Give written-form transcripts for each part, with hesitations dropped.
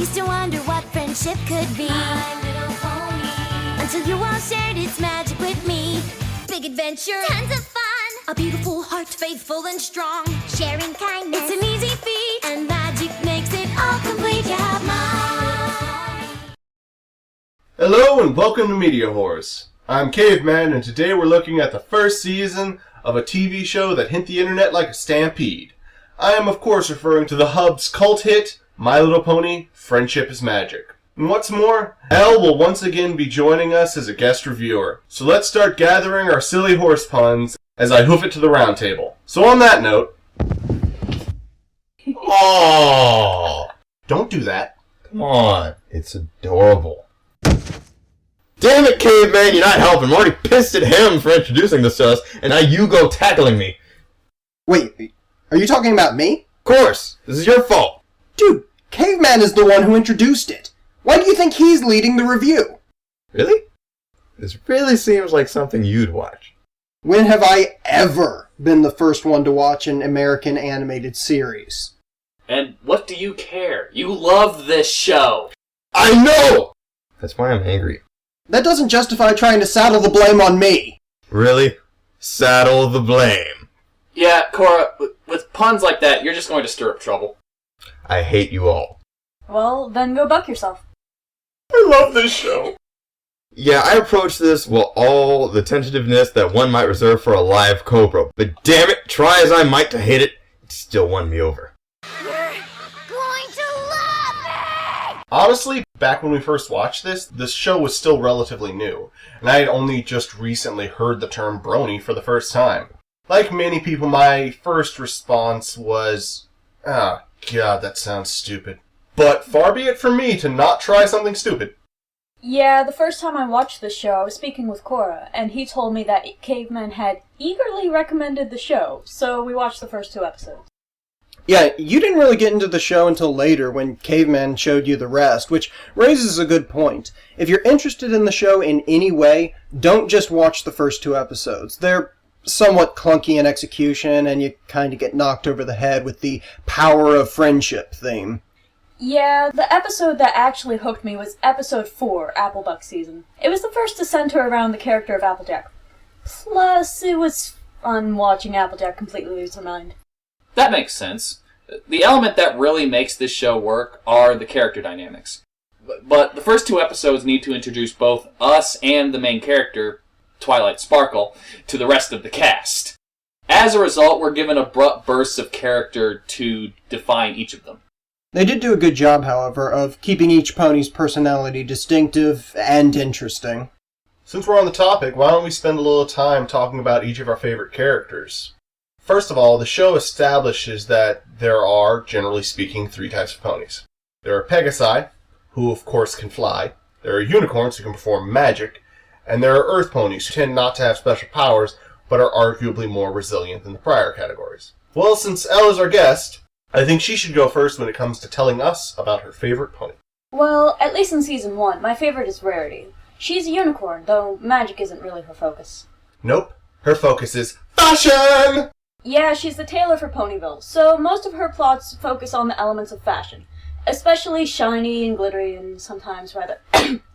used to wonder what friendship could be. My little pony. Until you all shared its magic with me. Big adventure, tons of fun. A beautiful heart, faithful and strong. Sharing kindness, it's an easy feat. And magic makes it all complete. You have mine. Hello and welcome to MediaWhorz. I'm Caveman, and today we're looking at the first season of a TV show that hit the internet like a stampede. I am of course referring to the Hub's cult hit, My Little Pony, Friendship is Magic. And what's more, Elle will once again be joining us as a guest reviewer. So let's start gathering our silly horse puns as I hoof it to the round table. So on that note... Oh, don't do that. Come on, it's adorable. Damn it, Caveman, you're not helping. I'm already pissed at him for introducing this to us, and now you go tackling me. Wait, are you talking about me? Of course, this is your fault. Dude, Caveman is the one who introduced it. Why do you think he's leading the review? Really? This really seems like something you'd watch. When have I ever been the first one to watch an American animated series? And what do you care? You love this show. I know! That's why I'm angry. That doesn't justify trying to saddle the blame on me. Really? Saddle the blame. Yeah, Kora, with puns like that, you're just going to stir up trouble. I hate you all. Well, then go buck yourself. I love this show. Yeah, I approached this with all the tentativeness that one might reserve for a live cobra. But damn it, try as I might to hate it, it still won me over. You're going to love me! Honestly, back when we first watched this show was still relatively new, and I had only just recently heard the term brony for the first time. Like many people, my first response was, "Ah, God, that sounds stupid." But far be it from me to not try something stupid. Yeah, the first time I watched this show, I was speaking with Kora, and he told me that Caveman had eagerly recommended the show, so we watched the first 2 episodes. Yeah, you didn't really get into the show until later when Caveman showed you the rest, which raises a good point. If you're interested in the show in any way, don't just watch the first 2 episodes. They're somewhat clunky in execution, and you kind of get knocked over the head with the power of friendship theme. Yeah, the episode that actually hooked me was episode 4, Applebuck Season. It was the first to center around the character of Applejack. Plus, it was fun watching Applejack completely lose her mind. That makes sense. The element that really makes this show work are the character dynamics. But the first 2 episodes need to introduce both us and the main character, Twilight Sparkle, to the rest of the cast. As a result, we're given abrupt bursts of character to define each of them. They did do a good job, however, of keeping each pony's personality distinctive and interesting. Since we're on the topic, why don't we spend a little time talking about each of our favorite characters? First of all, the show establishes that there are, generally speaking, 3 types of ponies. There are Pegasi, who of course can fly. There are unicorns who can perform magic. And there are earth ponies who tend not to have special powers, but are arguably more resilient than the prior categories. Well, since Elle is our guest, I think she should go first when it comes to telling us about her favorite pony. Well, at least in Season 1, my favorite is Rarity. She's a unicorn, though magic isn't really her focus. Nope. Her focus is fashion! Yeah, she's the tailor for Ponyville, so most of her plots focus on the elements of fashion, especially shiny and glittery and sometimes rather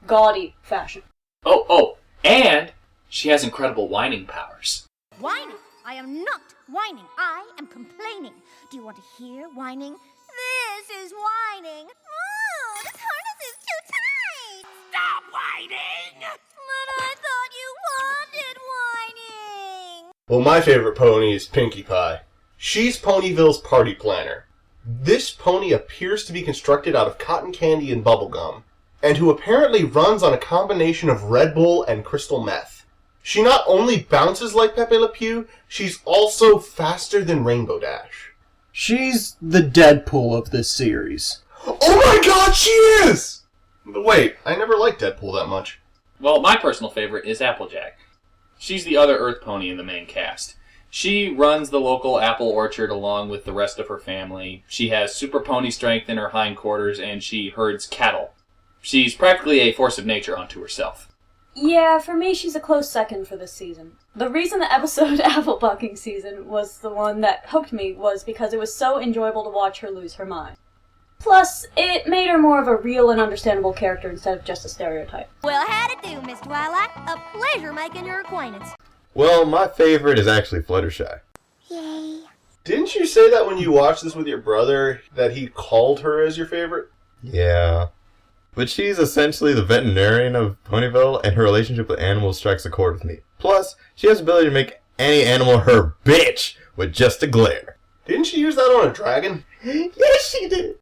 gaudy fashion. Oh, and she has incredible whining powers. Whining? I am not whining. I am complaining. Do you want to hear whining? This is whining. Oh, this harness is too tight. Stop whining! But I thought you wanted whining. Well, my favorite pony is Pinkie Pie. She's Ponyville's party planner. This pony appears to be constructed out of cotton candy and bubblegum, and who apparently runs on a combination of Red Bull and crystal meth. She not only bounces like Pepe Le Pew, she's also faster than Rainbow Dash. She's the Deadpool of this series. Oh my god, she is! But wait, I never liked Deadpool that much. Well, my personal favorite is Applejack. She's the other Earth pony in the main cast. She runs the local apple orchard along with the rest of her family. She has super pony strength in her hindquarters, and she herds cattle. She's practically a force of nature unto herself. Yeah, for me, she's a close second for this season. The reason the episode Apple Bucking Season was the one that hooked me was because it was so enjoyable to watch her lose her mind. Plus, it made her more of a real and understandable character instead of just a stereotype. Well, how'd it do, Miss Twilight? A pleasure making your acquaintance. Well, my favorite is actually Fluttershy. Yay. Didn't you say that when you watched this with your brother that he called her as your favorite? Yeah. But she's essentially the veterinarian of Ponyville, and her relationship with animals strikes a chord with me. Plus, she has the ability to make any animal her bitch with just a glare. Didn't she use that on a dragon? Yes, she did.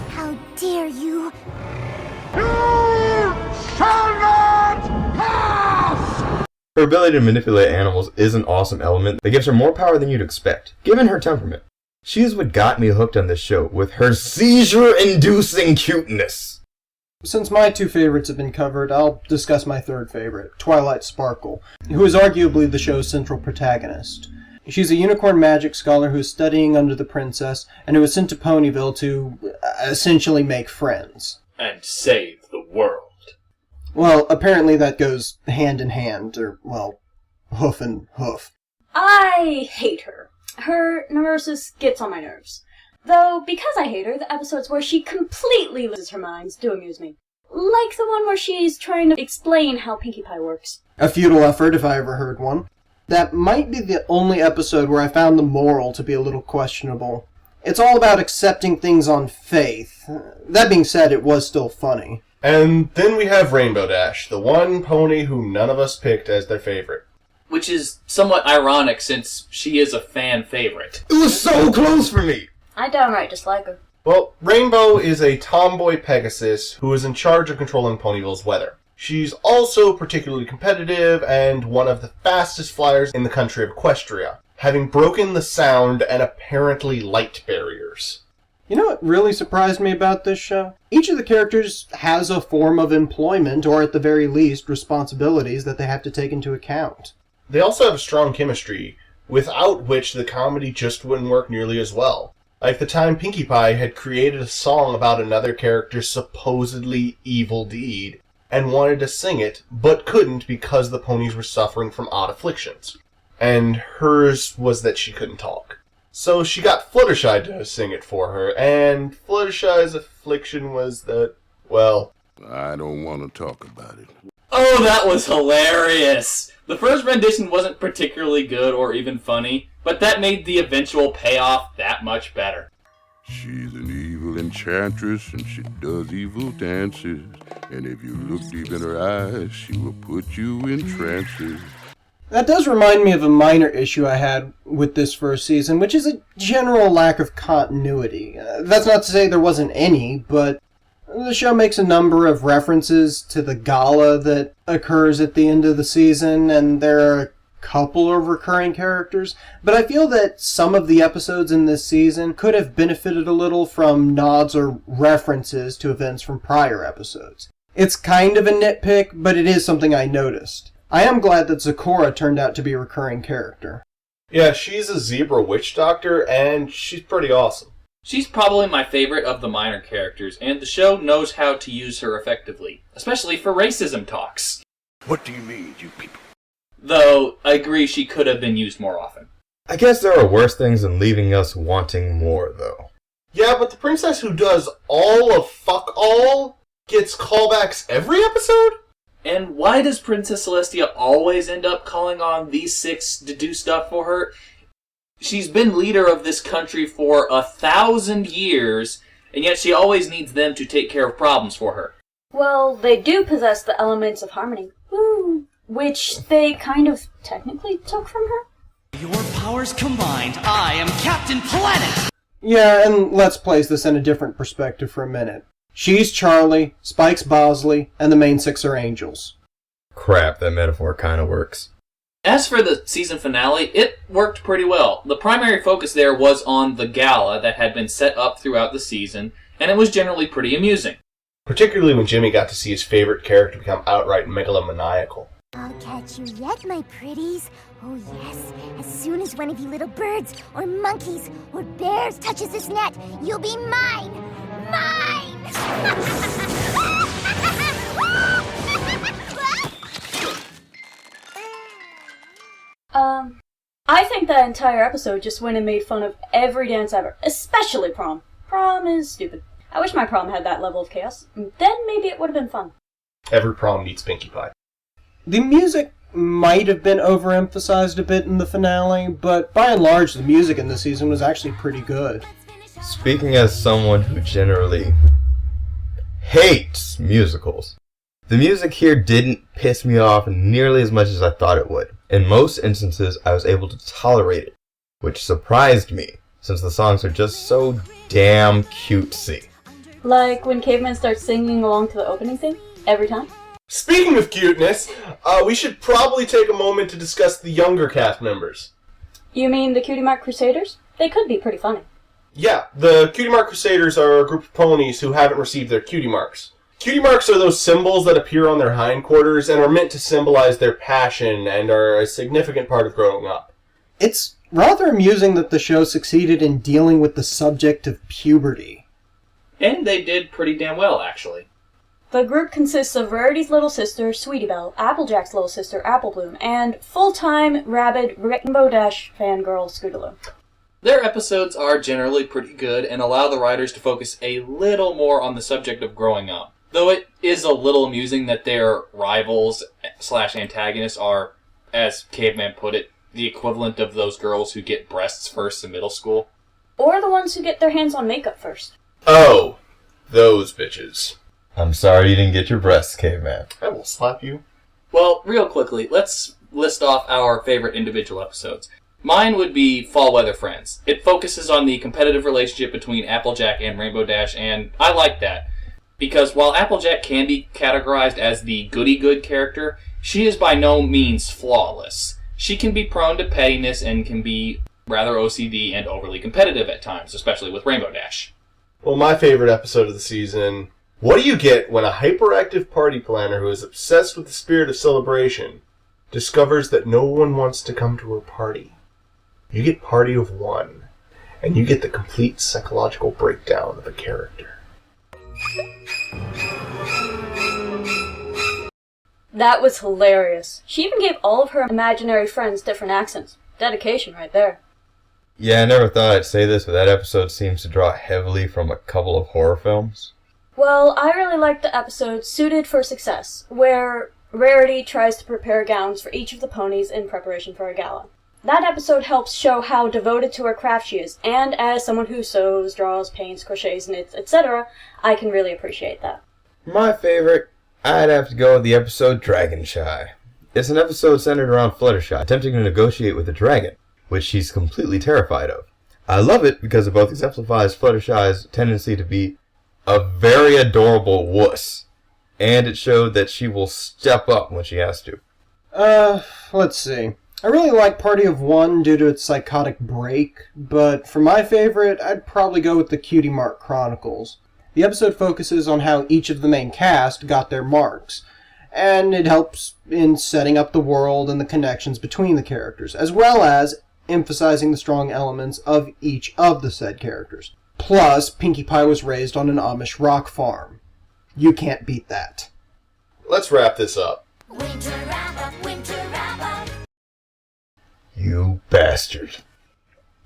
How dare you? Her ability to manipulate animals is an awesome element that gives her more power than you'd expect, given her temperament. She is what got me hooked on this show, with her seizure-inducing cuteness. Since my two favorites have been covered, I'll discuss my third favorite, Twilight Sparkle, who is arguably the show's central protagonist. She's a unicorn magic scholar who is studying under the princess, and who is sent to Ponyville to, essentially make friends. And save the world. Well, apparently that goes hand in hand, or, well, hoof and hoof. I hate her. Her neurosis gets on my nerves. Though, because I hate her, the episodes where she completely loses her mind do amuse me. Like the one where she's trying to explain how Pinkie Pie works. A futile effort, if I ever heard one. That might be the only episode where I found the moral to be a little questionable. It's all about accepting things on faith. That being said, it was still funny. And then we have Rainbow Dash, the one pony who none of us picked as their favorite. Which is somewhat ironic since she is a fan favorite. It was so close for me! I downright dislike her. Well, Rainbow is a tomboy Pegasus who is in charge of controlling Ponyville's weather. She's also particularly competitive and one of the fastest flyers in the country of Equestria, having broken the sound and apparently light barriers. You know what really surprised me about this show? Each of the characters has a form of employment, or at the very least, responsibilities that they have to take into account. They also have strong chemistry, without which the comedy just wouldn't work nearly as well. Like the time Pinkie Pie had created a song about another character's supposedly evil deed, and wanted to sing it, but couldn't because the ponies were suffering from odd afflictions. And hers was that she couldn't talk. So she got Fluttershy to sing it for her, and Fluttershy's affliction was that, well... I don't want to talk about it. Oh, that was hilarious! The first rendition wasn't particularly good or even funny, but that made the eventual payoff that much better. She's an evil enchantress and she does evil dances. And if you look deep in her eyes, she will put you in trances. That does remind me of a minor issue I had with this first season, which is a general lack of continuity. That's not to say there wasn't any, but the show makes a number of references to the gala that occurs at the end of the season, and there are a couple of recurring characters, but I feel that some of the episodes in this season could have benefited a little from nods or references to events from prior episodes. It's kind of a nitpick, but it is something I noticed. I am glad that Kora turned out to be a recurring character. Yeah, she's a zebra witch doctor, and she's pretty awesome. She's probably my favorite of the minor characters, and the show knows how to use her effectively, especially for racism talks. What do you mean, you people? Though, I agree she could have been used more often. I guess there are worse things than leaving us wanting more, though. Yeah, but the princess who does all of fuck all gets callbacks every episode? And why does Princess Celestia always end up calling on these six to do stuff for her? She's been leader of this country for 1,000 years, and yet she always needs them to take care of problems for her. Well, they do possess the elements of harmony. Woo! Which they kind of technically took from her. Your powers combined, I am Captain Planet! Yeah, and let's place this in a different perspective for a minute. She's Charlie, Spike's Bosley, and the main six are angels. Crap, that metaphor kinda works. As for the season finale, it worked pretty well. The primary focus there was on the gala that had been set up throughout the season, and it was generally pretty amusing. Particularly when Jimmy got to see his favorite character become outright megalomaniacal. I'll catch you yet, my pretties. Oh yes, as soon as one of you little birds, or monkeys, or bears touches this net, you'll be mine! Mine! I think that entire episode just went and made fun of every dance ever, especially prom. Prom is stupid. I wish my prom had that level of chaos. Then maybe it would have been fun. Every prom needs Pinkie Pie. The music might have been overemphasized a bit in the finale, but by and large, the music in this season was actually pretty good. Speaking as someone who generally hates musicals, the music here didn't piss me off nearly as much as I thought it would. In most instances, I was able to tolerate it, which surprised me, since the songs are just so damn cutesy. Like when Caveman starts singing along to the opening theme every time. Speaking of cuteness, we should probably take a moment to discuss the younger cast members. You mean the Cutie Mark Crusaders? They could be pretty funny. Yeah, the Cutie Mark Crusaders are a group of ponies who haven't received their cutie marks. Cutie marks are those symbols that appear on their hindquarters and are meant to symbolize their passion and are a significant part of growing up. It's rather amusing that the show succeeded in dealing with the subject of puberty. And they did pretty damn well, actually. The group consists of Rarity's little sister, Sweetie Belle, Applejack's little sister, Apple Bloom, and full-time, rabid Rainbow Dash fangirl, Scootaloo. Their episodes are generally pretty good and allow the writers to focus a little more on the subject of growing up. Though it is a little amusing that their rivals/antagonists are, as Caveman put it, the equivalent of those girls who get breasts first in middle school. Or the ones who get their hands on makeup first. Oh, those bitches. I'm sorry you didn't get your breasts, Caveman. I will slap you. Well, real quickly, let's list off our favorite individual episodes. Mine would be Fall Weather Friends. It focuses on the competitive relationship between Applejack and Rainbow Dash, and I like that. Because while Applejack can be categorized as the goody-good character, she is by no means flawless. She can be prone to pettiness and can be rather OCD and overly competitive at times, especially with Rainbow Dash. Well, my favorite episode of the season... What do you get when a hyperactive party planner who is obsessed with the spirit of celebration discovers that no one wants to come to her party? You get Party of One, and you get the complete psychological breakdown of a character. That was hilarious. She even gave all of her imaginary friends different accents. Dedication right there. Yeah, I never thought I'd say this, but that episode seems to draw heavily from a couple of horror films. Well, I really liked the episode Suited for Success, where Rarity tries to prepare gowns for each of the ponies in preparation for a gala. That episode helps show how devoted to her craft she is, and as someone who sews, draws, paints, crochets, knits, etc., I can really appreciate that. My favorite, I'd have to go with the episode Dragon Shy. It's an episode centered around Fluttershy attempting to negotiate with a dragon, which she's completely terrified of. I love it because it both exemplifies Fluttershy's tendency to be a very adorable wuss, and it showed that she will step up when she has to. Let's see. I really like Party of One due to its psychotic break, but for my favorite, I'd probably go with the Cutie Mark Chronicles. The episode focuses on how each of the main cast got their marks, and it helps in setting up the world and the connections between the characters, as well as emphasizing the strong elements of each of the said characters. Plus, Pinkie Pie was raised on an Amish rock farm. You can't beat that. Let's wrap this up. Winter wrap up, winter wrap up. You bastard.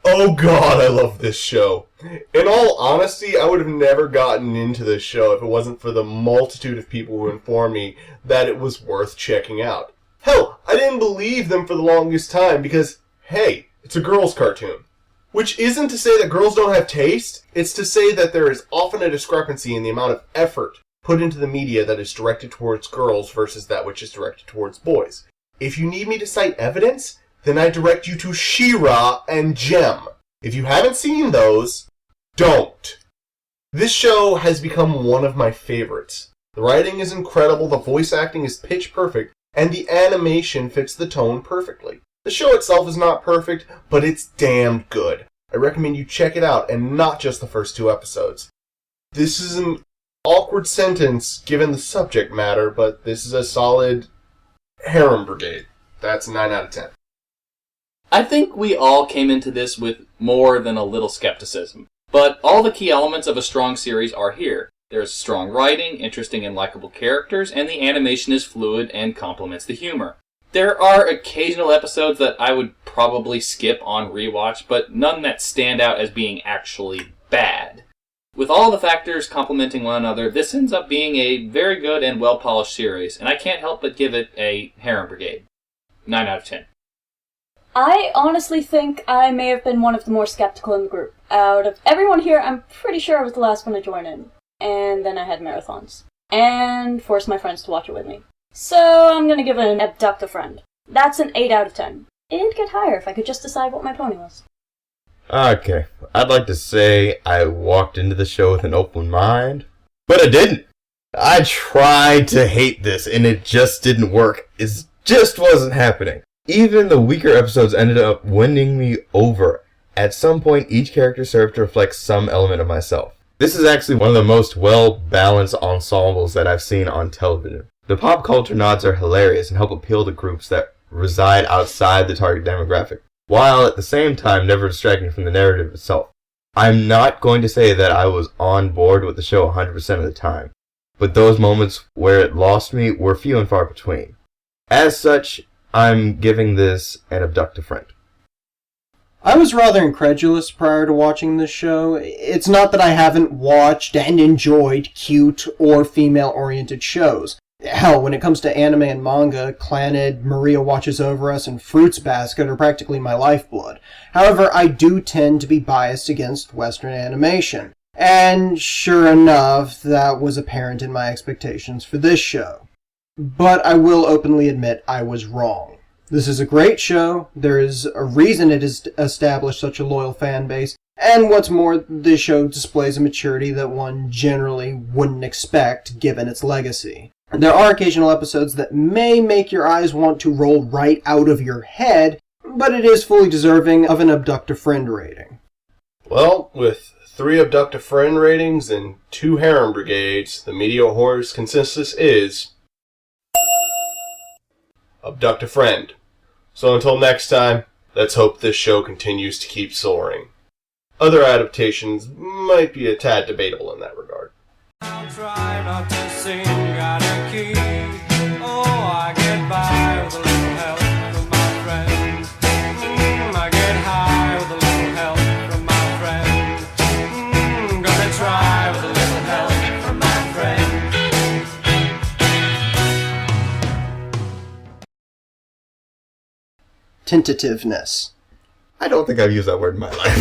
Oh god, I love this show. In all honesty, I would have never gotten into this show if it wasn't for the multitude of people who informed me that it was worth checking out. Hell, I didn't believe them for the longest time because, hey, it's a girls' cartoon. Which isn't to say that girls don't have taste, it's to say that there is often a discrepancy in the amount of effort put into the media that is directed towards girls versus that which is directed towards boys. If you need me to cite evidence, then I direct you to She-Ra and Gem. If you haven't seen those, don't. This show has become one of my favorites. The writing is incredible, the voice acting is pitch perfect, and the animation fits the tone perfectly. The show itself is not perfect, but it's damn good. I recommend you check it out, and not just the first 2 episodes. This is an awkward sentence given the subject matter, but this is a solid harem brigade. That's a 9 out of 10. I think we all came into this with more than a little skepticism. But all the key elements of a strong series are here. There's strong writing, interesting and likable characters, and the animation is fluid and complements the humor. There are occasional episodes that I would probably skip on rewatch, but none that stand out as being actually bad. With all the factors complementing one another, this ends up being a very good and well-polished series, and I can't help but give it a Harem Brigade. 9 out of 10. I honestly think I may have been one of the more skeptical in the group. Out of everyone here, I'm pretty sure I was the last one to join in. And then I had marathons. And forced my friends to watch it with me. So I'm gonna give it an abduct a friend. That's an 8 out of 10. It'd get higher if I could just decide what my pony was. Okay, I'd like to say I walked into the show with an open mind, but I didn't. I tried to hate this, and it just didn't work. It just wasn't happening. Even the weaker episodes ended up winning me over. At some point, each character served to reflect some element of myself. This is actually one of the most well-balanced ensembles that I've seen on television. The pop culture nods are hilarious and help appeal to groups that reside outside the target demographic, while at the same time never distracting from the narrative itself. I'm not going to say that I was on board with the show 100% of the time, but those moments where it lost me were few and far between. As such, I'm giving this an abduct a friend. I was rather incredulous prior to watching this show. It's not that I haven't watched and enjoyed cute or female-oriented shows. Hell, when it comes to anime and manga, Clannad, Maria Watches Over Us, and Fruits Basket are practically my lifeblood. However, I do tend to be biased against Western animation. And sure enough, that was apparent in my expectations for this show. But I will openly admit I was wrong. This is a great show, there is a reason it has established such a loyal fan base, and what's more, this show displays a maturity that one generally wouldn't expect given its legacy. There are occasional episodes that may make your eyes want to roll right out of your head, but it is fully deserving of an abduct a friend rating. Well, with 3 abduct a friend ratings and 2 harem brigades, the MediaWhorz consensus is abduct a friend. So until next time, let's hope this show continues to keep soaring. Other adaptations might be a tad debatable in that regard. I'll try not to sing out of key. Oh, I get by with a little help from my friend. I get high with a little help from my friend. Gonna try with a little help from my friend. Tentativeness. I don't think I've used that word in my life.